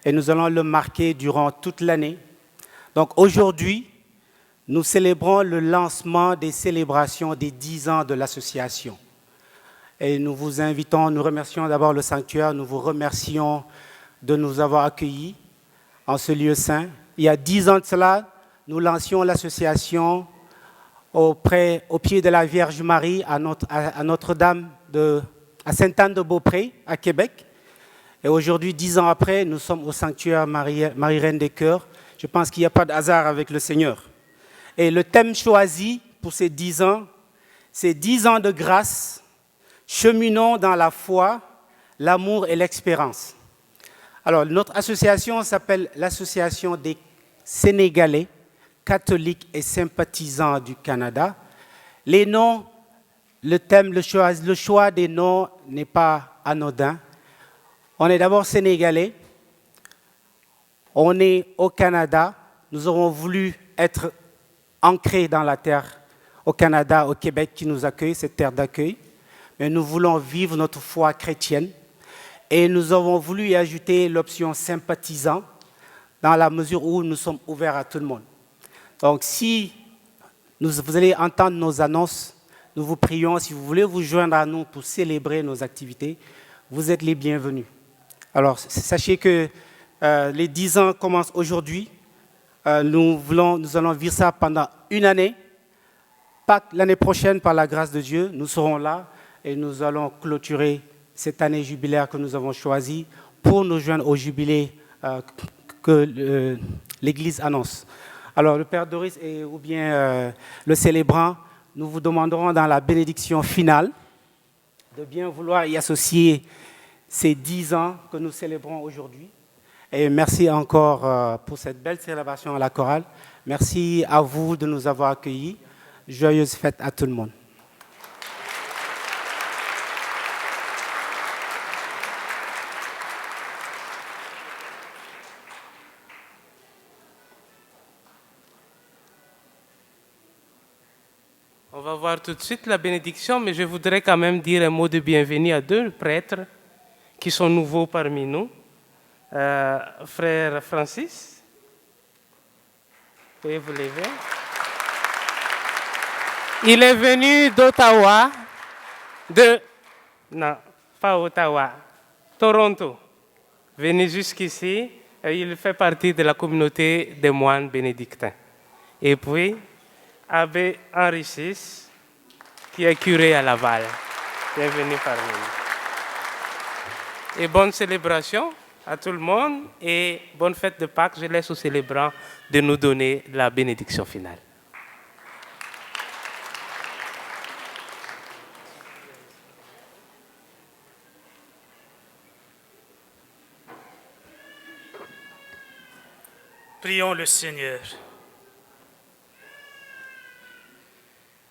et nous allons le marquer durant toute l'année. Donc aujourd'hui, nous célébrons le lancement des célébrations des 10 ans de l'association. Et nous vous invitons, nous remercions d'abord le sanctuaire, nous vous remercions de nous avoir accueillis en ce lieu saint. Il y a 10 ans de cela, nous lancions l'association au pied de la Vierge Marie à Notre-Dame, à Sainte-Anne-de-Beaupré, à Québec. Et aujourd'hui, 10 ans après, nous sommes au sanctuaire Marie-Reine des Cœurs. Je pense qu'il n'y a pas de hasard avec le Seigneur. Et le thème choisi pour ces 10 ans, c'est 10 ans de grâce, cheminons dans la foi, l'amour et l'expérience. Alors, notre association s'appelle l'Association des Sénégalais, catholiques et sympathisants du Canada. Les noms, le thème, le choix des noms n'est pas anodin. On est d'abord sénégalais, on est au Canada, nous avons voulu être ancrés dans la terre, au Canada, au Québec qui nous accueille, cette terre d'accueil, mais nous voulons vivre notre foi chrétienne et nous avons voulu y ajouter l'option sympathisant dans la mesure où nous sommes ouverts à tout le monde. Donc si vous allez entendre nos annonces, nous vous prions, si vous voulez vous joindre à nous pour célébrer nos activités, vous êtes les bienvenus. Alors sachez que les 10 ans commencent aujourd'hui. Nous allons vivre ça pendant une année. Pâques l'année prochaine, par la grâce de Dieu, nous serons là et nous allons clôturer cette année jubilaire que nous avons choisie pour nous joindre au jubilé que l'Église annonce. Alors le Père Doris ou bien le célébrant nous vous demanderons dans la bénédiction finale de bien vouloir y associer ces 10 ans que nous célébrons aujourd'hui. Et merci encore pour cette belle célébration à la chorale. Merci à vous de nous avoir accueillis. Joyeuse fête à tout le monde. On va voir tout de suite la bénédiction, mais je voudrais quand même dire un mot de bienvenue à 2 prêtres qui sont nouveaux parmi nous. Frère Francis, pouvez vous lever? Il est venu d'Ottawa, non, pas Ottawa, Toronto. Venu jusqu'ici, il fait partie de la communauté des moines bénédictins. Et puis, Abbé Henri VI, qui est curé à Laval. Bienvenue parmi nous. Et bonne célébration à tout le monde et bonne fête de Pâques. Je laisse aux célébrants de nous donner la bénédiction finale. Prions le Seigneur.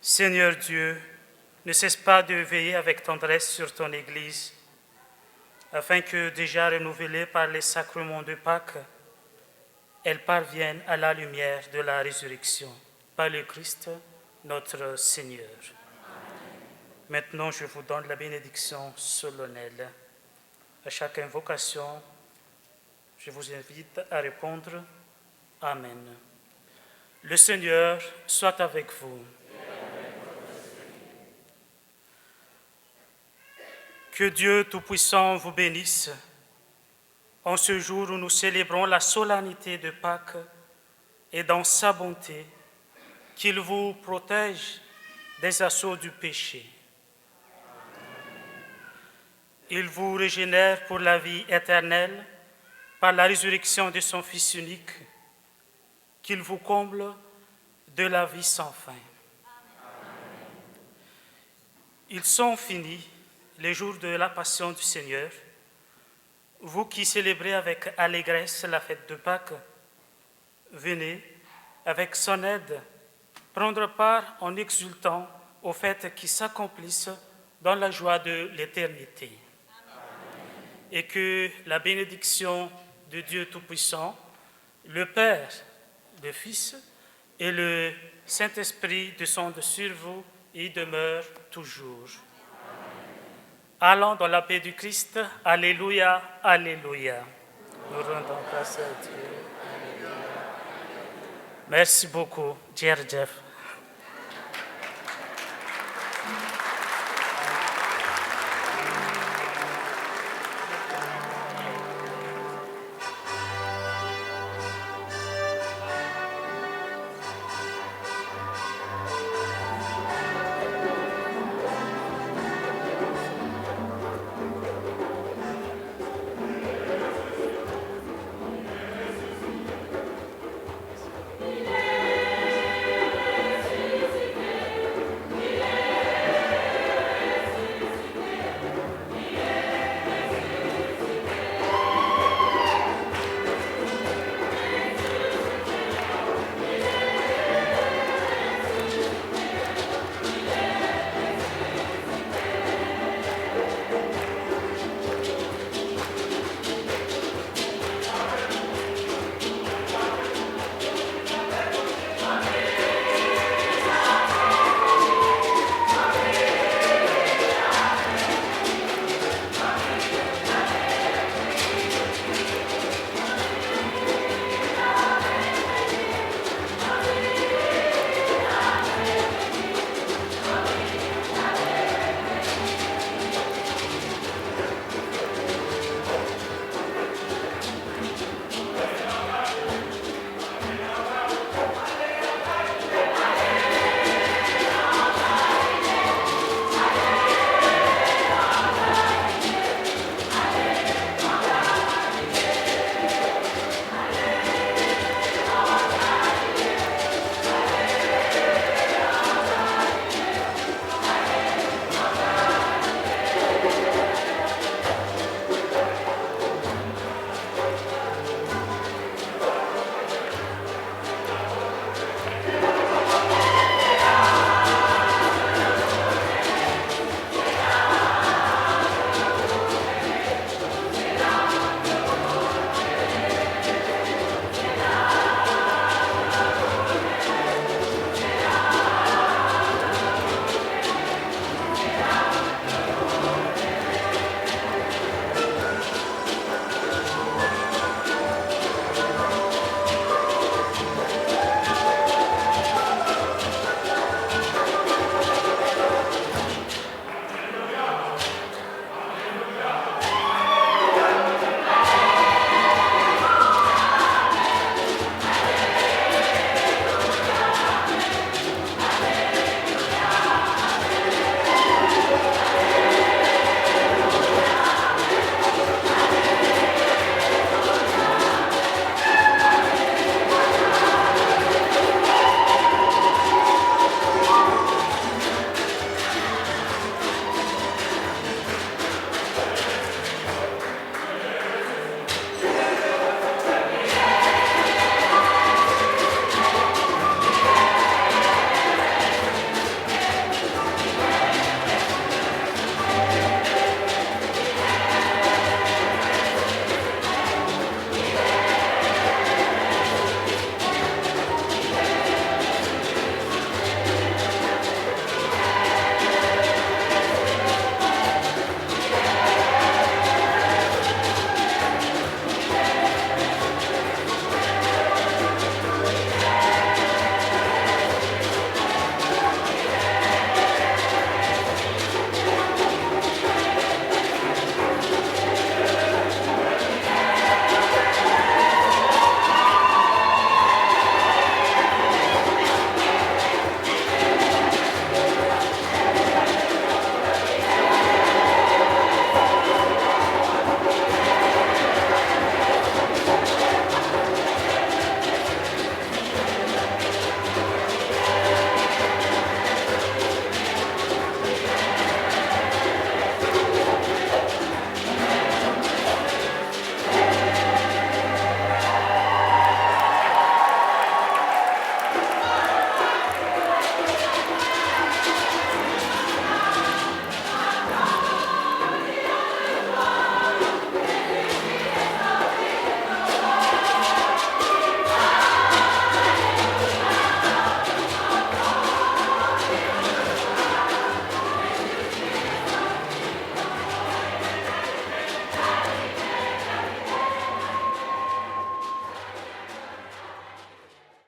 Seigneur Dieu, ne cesse pas de veiller avec tendresse sur ton Église, afin que, déjà renouvelée par les sacrements de Pâques, elle parvienne à la lumière de la résurrection, par le Christ, notre Seigneur. Maintenant, je vous donne la bénédiction solennelle. À chaque invocation, je vous invite à répondre « Amen ». Le Seigneur soit avec vous. Que Dieu Tout-Puissant vous bénisse en ce jour où nous célébrons la solennité de Pâques et dans sa bonté, qu'il vous protège des assauts du péché. Il vous régénère pour la vie éternelle par la résurrection de son Fils unique, qu'il vous comble de la vie sans fin. Ils sont finis les jours de la Passion du Seigneur. Vous qui célébrez avec allégresse la fête de Pâques, venez, avec son aide, prendre part en exultant aux fêtes qui s'accomplissent dans la joie de l'éternité. Et que la bénédiction de Dieu Tout-Puissant, le Père, le Fils et le Saint-Esprit descendent sur vous et demeurent toujours. Allons dans la paix du Christ. Alléluia, alléluia. Nous rendons grâce à Dieu. Alléluia. Merci beaucoup, Djerjef.